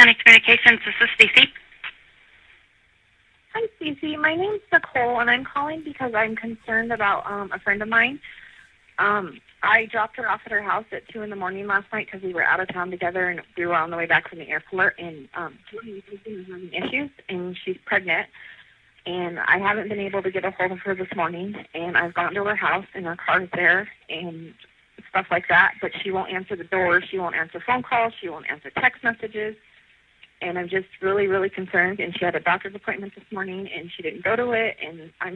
County Communications. This is Stacy. Hi, Stacey. My name's Nickole, and I'm calling because I'm concerned about a friend of mine. I dropped her off at her house at 2 in the morning last night because we were out of town together, and we were on the way back from the airport, and she's having issues, and she's pregnant, and I haven't been able to get a hold of her this morning, and I've gone to her house, and her car's there, and stuff like that, but she won't answer the door, she won't answer phone calls, she won't answer text messages, and I'm just really, really concerned. And she had a doctor's appointment this morning, and she didn't go to it, and I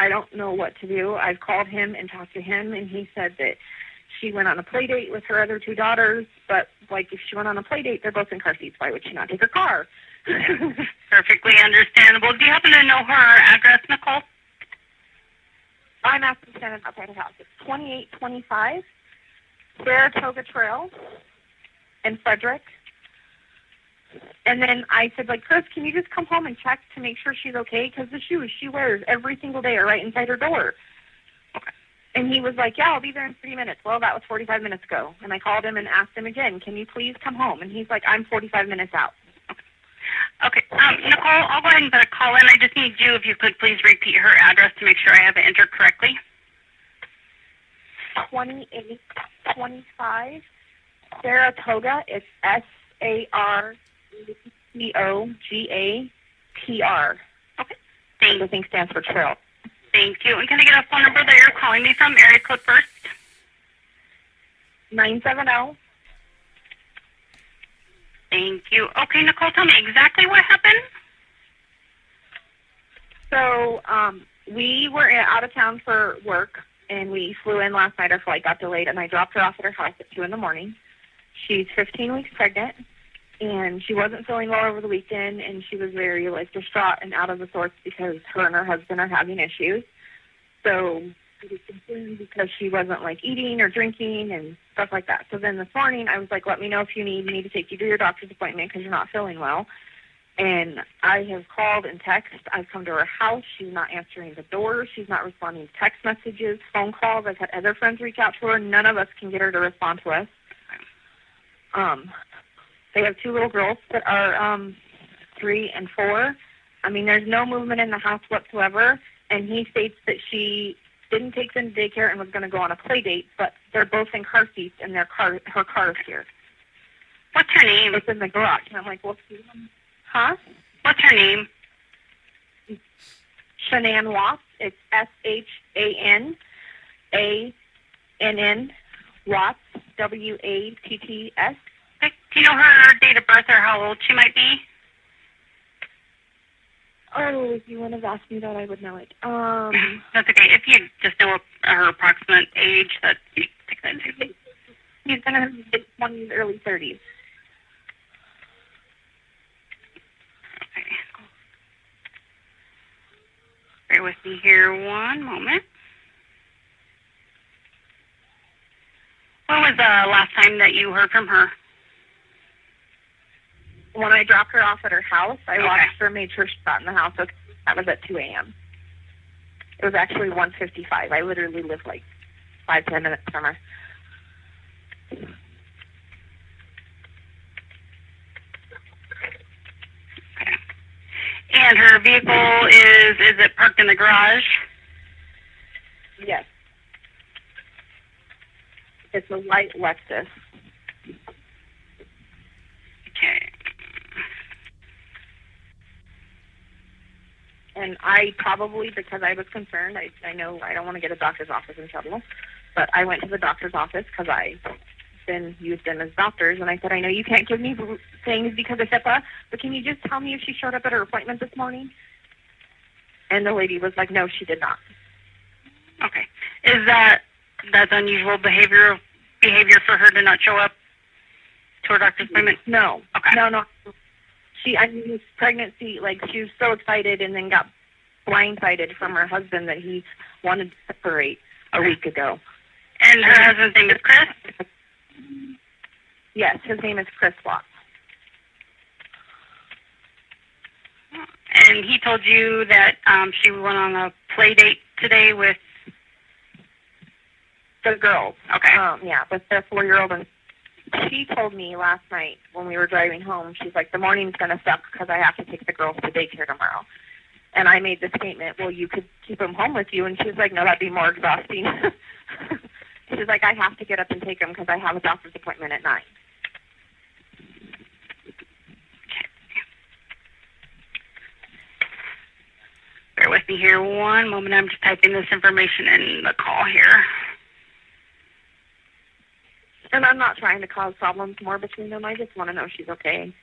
don't know what to do. I've called him and talked to him, and he said that she went on a play date with her other 2 daughters, but, like, if she went on a play date, they're both in car seats. Why would she not take her car? Perfectly understandable. Do you happen to know her address, Nickole? I'm asking to stand outside her house. It's 2825 Saratoga Trail in Frederick. And then I said, like, Chris, can you just come home and check to make sure she's okay? Because the shoes she wears every single day are right inside her door. Okay. And he was like, yeah, I'll be there in 30 minutes. Well, that was 45 minutes ago. And I called him and asked him again, can you please come home? And he's like, I'm 45 minutes out. Okay. Nickole, I'll go ahead and put a call in. I just need you, if you could please repeat her address to make sure I have it entered correctly. 2825 Saratoga. It's Saratogatr. Okay. The thing stands for trail. Thank you. And can I get a phone number that you're calling me from? Area code first. 970. Thank you. Okay, Nickole, tell me exactly what happened. So we were out of town for work, and we flew in last night. Our flight got delayed, and I dropped her off at her house at 2 in the morning. She's 15 weeks pregnant, and she wasn't feeling well over the weekend, and she was very, like, distraught and out of the sorts because her and her husband are having issues. So I was concerned because she wasn't, like, eating or drinking and stuff like that. So then this morning I was like, let me know if you need me to take you to your doctor's appointment because you're not feeling well. And I have called and texted. I've come to her house. She's not answering the door. She's not responding to text messages, phone calls. I've had other friends reach out to her. None of us can get her to respond to us. They have 2 little girls that are 3 and 4. I mean, there's no movement in the house whatsoever. And he states that she didn't take them to daycare and was going to go on a play date, but they're both in car seats, and her car is here. What's her name? It's in the garage. And I'm like, well, huh? What's her name? Shanann Watts. It's Shanann Watts, Watts. Okay. Do you know her date of birth or how old she might be? Oh, if you wouldn't have asked me that, I would know it. That's okay. If you just know her approximate age, that you take that too. She's in her 20s, early 30s. Okay. Bear with me here one moment. When was the last time that you heard from her? When I dropped her off at her house, I watched her, made sure she got in the house. Okay, that was at 2 a.m. It was actually 1:55. I literally lived like 5-10 minutes from her. Okay. And her vehicle is it parked in the garage? Yes. It's a white Lexus. Okay. And I probably, because I was concerned, I know I don't want to get a doctor's office in trouble, but I went to the doctor's office because I've been used them as doctors, and I said, I know you can't give me things because of HIPAA, but can you just tell me if she showed up at her appointment this morning? And the lady was like, no, she did not. Okay. Is that's unusual behavior for her to not show up to her doctor's appointment? No. Okay. No. His pregnancy, like, she was so excited and then got blindsided from her husband that he wanted to separate a week ago. And her husband's name is Chris? Yes, his name is Chris Watts. And he told you that she went on a play date today with the girls. Okay. Yeah, with their 4-year-old, and she told me last night when we were driving home, she's like, the morning's going to suck because I have to take the girls to daycare tomorrow. And I made the statement, well, you could keep them home with you. And she was like, no, that'd be more exhausting. She's like, I have to get up and take them because I have a doctor's appointment at 9. Bear with me here one moment. I'm just typing this information in the call here. And I'm not trying to cause problems more between them. I just want to know she's okay.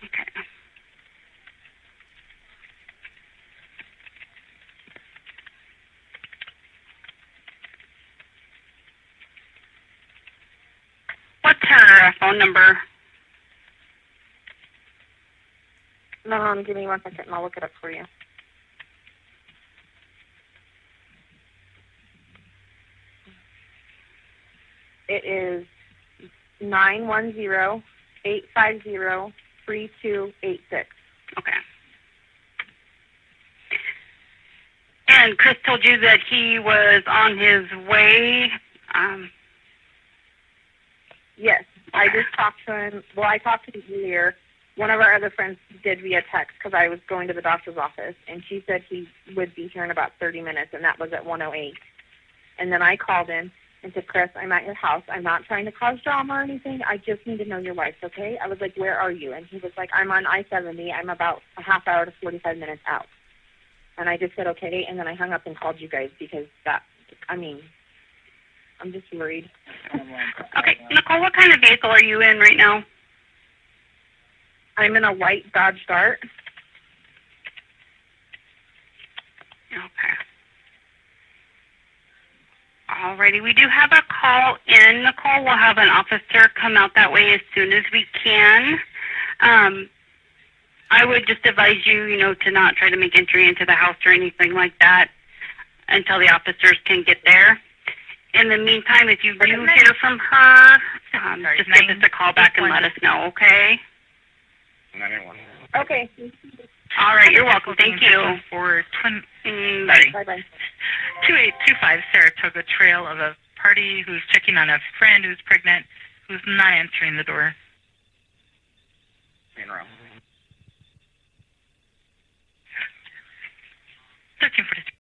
Okay. What's her phone number? Give me 1 second and I'll look it up for you. It is 910-850-3286. Okay. And Chris told you that he was on his way. Yes, I just talked to him. Well, I talked to him earlier. One of our other friends did via text because I was going to the doctor's office, and she said he would be here in about 30 minutes, and that was at 1:08. And then I called him and said, Chris, I'm at your house. I'm not trying to cause drama or anything. I just need to know your wife, okay? I was like, where are you? And he was like, I'm on I-70. I'm about a half hour to 45 minutes out. And I just said, okay, and then I hung up and called you guys because I'm just worried. Okay, Nickole, what kind of vehicle are you in right now? I'm in a white Dodge Dart. Okay. Alrighty, we do have a call in, Nickole. We'll have an officer come out that way as soon as we can. I would just advise you, to not try to make entry into the house or anything like that until the officers can get there. In the meantime, if you do hear from her, just give us a call back and let us know, okay? 911. Okay. All right, you're welcome. Thank you. For Bye-bye. 2825 Saratoga Trail of a party who's checking on a friend who's pregnant, who's not answering the door. Main row. 1342.